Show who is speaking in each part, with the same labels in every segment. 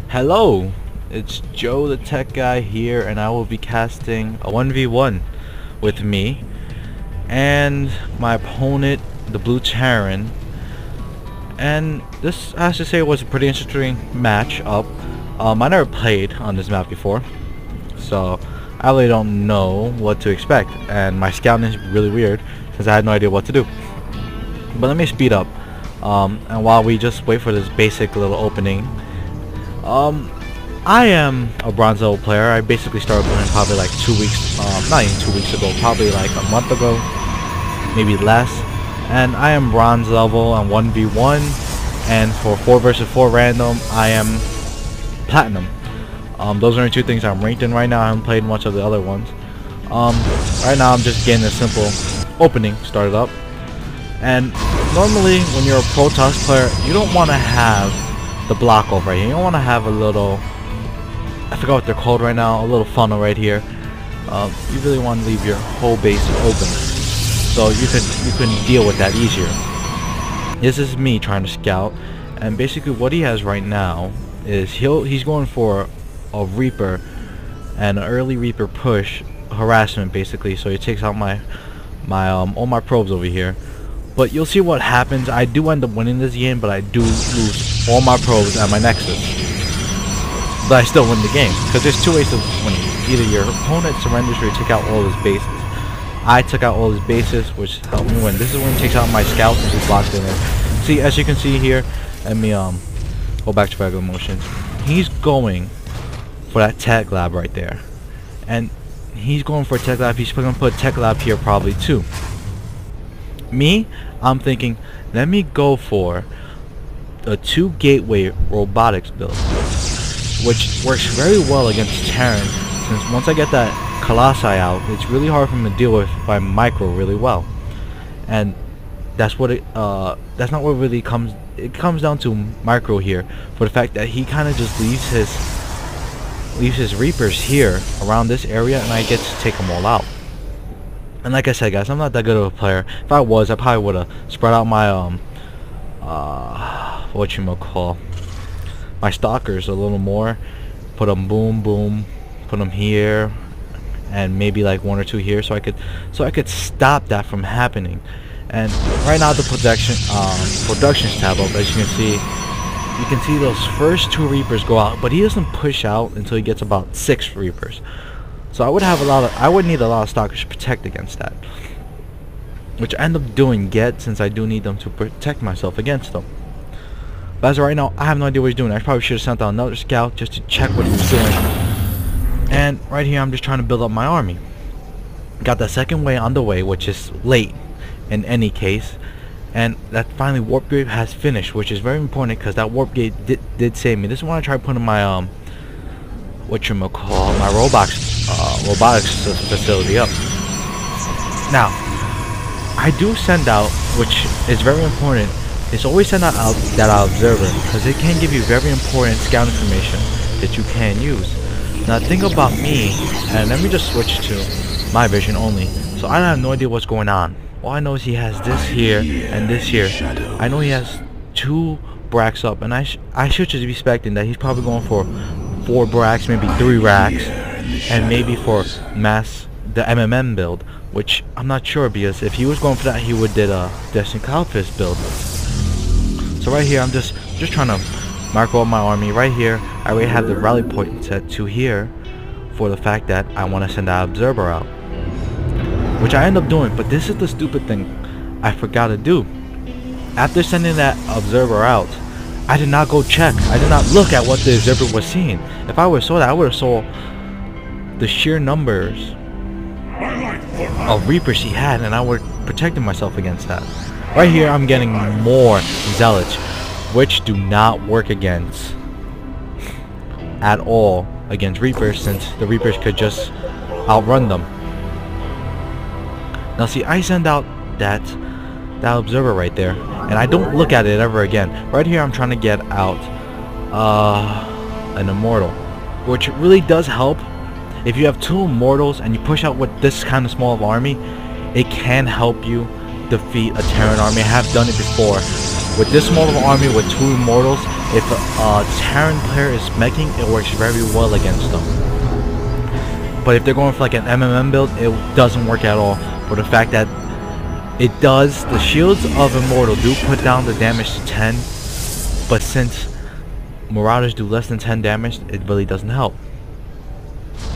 Speaker 1: Hello, it's Joe the Tech Guy here, and I will be casting a 1v1 with me and my opponent, the Blue Terran. And this, I have to say, was a pretty interesting match up. I never played on this map before, so I really don't know what to expect, and my scouting is really weird since I had no idea what to do. But let me speed up, and while we just wait for this basic little opening, I am a bronze level player. I basically started playing probably like 2 weeks, not even 2 weeks ago, probably like a month ago, maybe less. And I am bronze level on 1v1, and for 4 versus 4 random, I am platinum. Those are the two things I'm ranked in right now. I haven't played much of the other ones. Right now I'm just getting a simple opening started up. And normally when you're a Pro Toss player, you don't want to have the block over here. You don't want to have a little, I forgot what they're called right now, a little funnel right here. You really want to leave your whole base open, so you can deal with that easier. This is me trying to scout, and basically what he has right now is he's going for a Reaper and an early Reaper push harassment, basically, so he takes out all my probes over here. But you'll see what happens. I do end up winning this game, but I do lose all my probes at my Nexus. But I still win the game, because there's two ways to winning. Either your opponent surrenders or you take out all his bases. I took out all his bases, which helped me win. This is when he takes out my scouts and he blocks in there. See, as you can see here, let me go back to regular motions. He's going for that tech lab right there. And he's going for a tech lab. He's going to put a tech lab here probably too. Me, I'm thinking, let me go for a 2 gateway robotics build, which works very well against Terran, since once I get that Colossi out, it's really hard for him to deal with if I micro really well. And that's what that's not what really comes. It comes down to micro here, for the fact that he kind of just leaves his Reapers here around this area, and I get to take them all out. And like I said, guys, I'm not that good of a player. If I was, I probably would have spread out my my stalkers a little more. Put them boom boom, put them here, and maybe like 1 or 2 here, so I could stop that from happening. And right now the productions tab up, as you can see those first 2 Reapers go out, but he doesn't push out until he gets about 6 Reapers. So I would need a lot of stalkers to protect against that, which I end up doing since I do need them to protect myself against them. But as of right now, I have no idea what he's doing. I probably should have sent out another scout just to check what he was doing. And right here, I'm just trying to build up my army. Got the second wave on the way, which is late in any case, and that finally warp gate has finished, which is very important because that warp gate did save me. This is when I tried putting my my robotics facility up. Now, I do send out, which is very important, is always send out that observer, because it can give you very important scout information that you can use. Now think about me, and let me just switch to my vision only, so I have no idea what's going on. All I know is he has this here and this here. I know he has 2 bracks up, and I should just be expecting that he's probably going for 4 bracks, maybe 3 racks, and maybe for the MMM build, which I'm not sure, because if he was going for that, he would did a STKaSyLuM build. So right here, I'm just trying to micro up my army. Right here, I already have the rally point set to here for the fact that I want to send that observer out, which I end up doing. But this is the stupid thing I forgot to do. After sending that observer out, I did not go check. I did not look at what the observer was seeing. If I would have saw that, I would have saw the sheer numbers of Reapers he had, and I would have protected myself against that. Right here, I'm getting more Zealots, which do not work against at all against Reapers, since the Reapers could just outrun them. Now see, I send out that observer right there, and I don't look at it ever again. Right here, I'm trying to get out an immortal, which really does help. If you have 2 immortals and you push out with this kind of small of army, it can help you defeat a Terran army. I have done it before. With this small of an army with 2 immortals, If a Terran player is meching, it works very well against them. But if they're going for like an MMM build, it doesn't work at all. But the fact that it does, the shields of Immortal do put down the damage to 10, but since Marauders do less than 10 damage, it really doesn't help.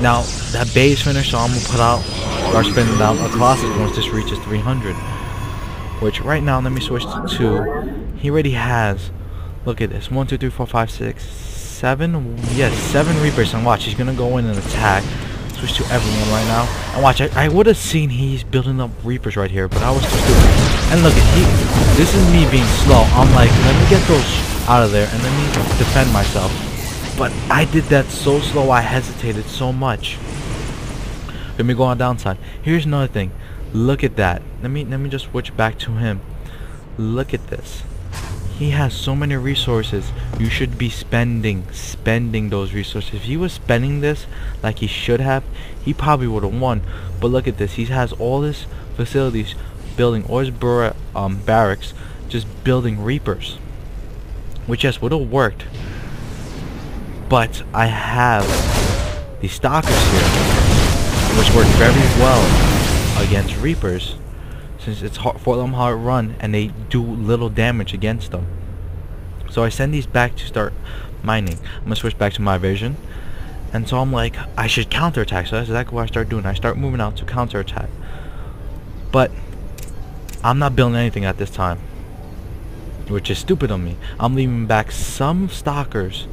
Speaker 1: Now that base finish, so I'm gonna put out, start spinning down a Colossus once this reaches 300. Which right now, let me switch to 2. He already has, look at this, 1, 2, 3, 4, 5, 6, 7. Yes, 7 Reapers. And watch, he's gonna go in and attack. Switch to everyone right now. And watch, I would have seen he's building up Reapers right here, but I was too stupid. And look at this is me being slow. I'm like, let me get those out of there and let me defend myself. But I did that so slow, I hesitated so much. Let me go on downside. Here's another thing. Look at that. Let me just switch back to him. Look at this. He has so many resources. You should be spending those resources. If he was spending this like he should have, he probably would have won. But look at this. He has all his facilities building, all his barracks, just building Reapers, which yes would have worked. But I have the Stalkers here, which work very well against Reapers, since it's for them hard run and they do little damage against them. So I send these back to start mining. I'm gonna switch back to my vision, and so I'm like, I should counterattack. So that's exactly what I start doing. I start moving out to counterattack, but I'm not building anything at this time, which is stupid of me. I'm leaving back some Stalkers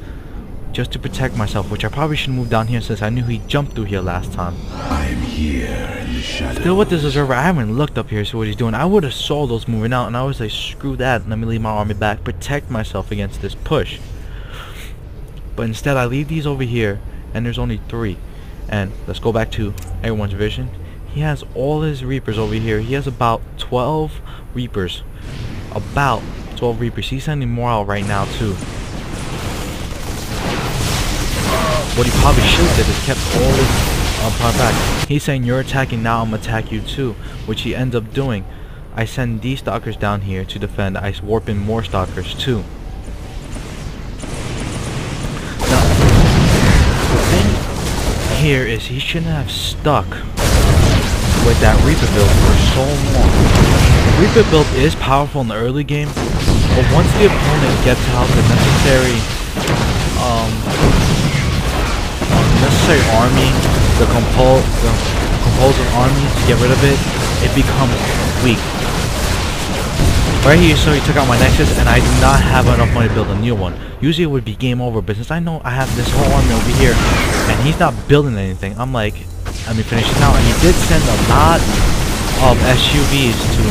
Speaker 1: just to protect myself, which I probably should move down here since I knew he jumped through here last time.
Speaker 2: I'm here in the shadows.
Speaker 1: Still with this observer, I haven't looked up here to see what he's doing. I would have saw those moving out, and I was like, screw that, let me leave my army back, protect myself against this push. But instead I leave these over here, and there's only 3. And let's go back to everyone's vision. He has all his Reapers over here. He has about 12 Reapers. About 12 Reapers. He's sending more out right now too. What he probably should have did is kept all his power back. He's saying you're attacking now, I'm gonna attack you too, which he ends up doing. I send these Stalkers down here to defend. I warp in more Stalkers too. Now, the thing here is he shouldn't have stuck with that Reaper build for so long. The Reaper build is powerful in the early game, but once the opponent gets out the necessary army, the composite army to get rid of it, it becomes weak. Right here, so he took out my Nexus, and I do not have enough money to build a new one. Usually it would be game over, but since I know I have this whole army over here, and he's not building anything, I'm like, let me finish it now. And he did send a lot of SUVs to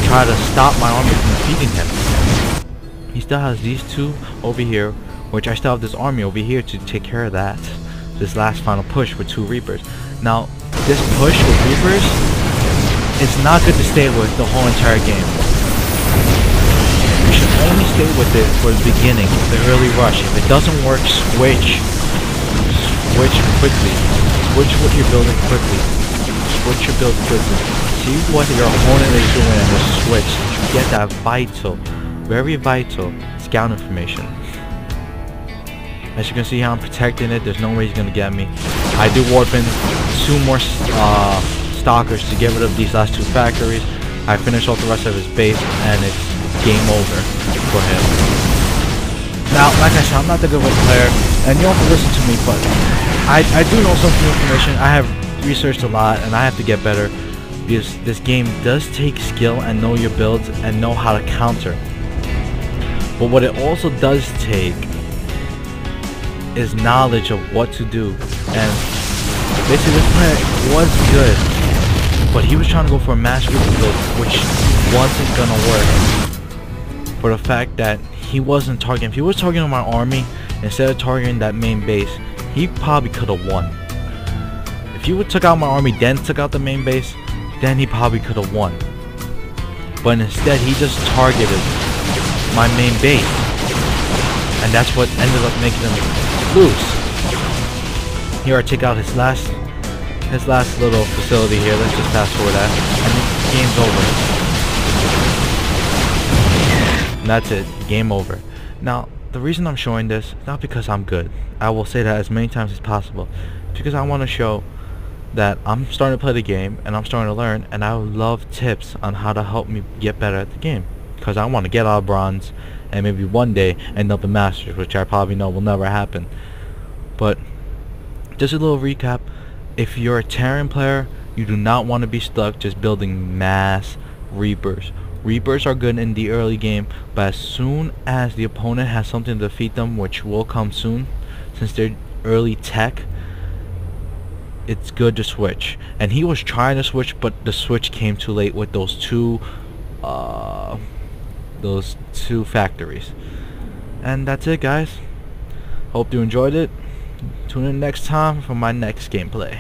Speaker 1: try to stop my army from defeating him. He still has these 2 over here, which I still have this army over here to take care of that. This last final push with 2 Reapers. Now, this push with Reapers, it's not good to stay with the whole entire game. You should only stay with it for the beginning, the early rush. If it doesn't work, switch quickly. Switch what you're building quickly. Switch your build quickly. See what your opponent is doing and just switch. You get that vital, very vital scout information. As you can see how I'm protecting it, there's no way he's gonna get me. I do warp in 2 more Stalkers to get rid of these last 2 factories. I finish off the rest of his base, and it's game over for him. Now, like I said, I'm not that good of a player, and you don't have to listen to me, but I do know some information. I have researched a lot, and I have to get better, because this game does take skill and know your builds and know how to counter. But what it also does take is knowledge of what to do. And basically this player was good, but he was trying to go for a mass Reaper build, which wasn't gonna work. For the fact that he wasn't targeting. If he was targeting my army instead of targeting that main base, he probably could have won. If he would took out my army then took out the main base, then he probably could have won. But instead he just targeted my main base, and that's what ended up making him lose. Here I take out his last little facility here. Let's just fast forward that, and the game's over. And that's it, game over. Now the reason I'm showing this is not because I'm good. I will say that as many times as possible. It's because I want to show that I'm starting to play the game and I'm starting to learn, and I would love tips on how to help me get better at the game, because I want to get out of bronze and maybe one day end up in masters, which I probably know will never happen. But just a little recap: if you're a Terran player, you do not want to be stuck just building mass Reapers. Reapers are good in the early game, but as soon as the opponent has something to defeat them, which will come soon since they're early tech, it's good to switch. And he was trying to switch, but the switch came too late with those two factories. And that's it, guys. Hope you enjoyed it. Tune in next time for my next gameplay.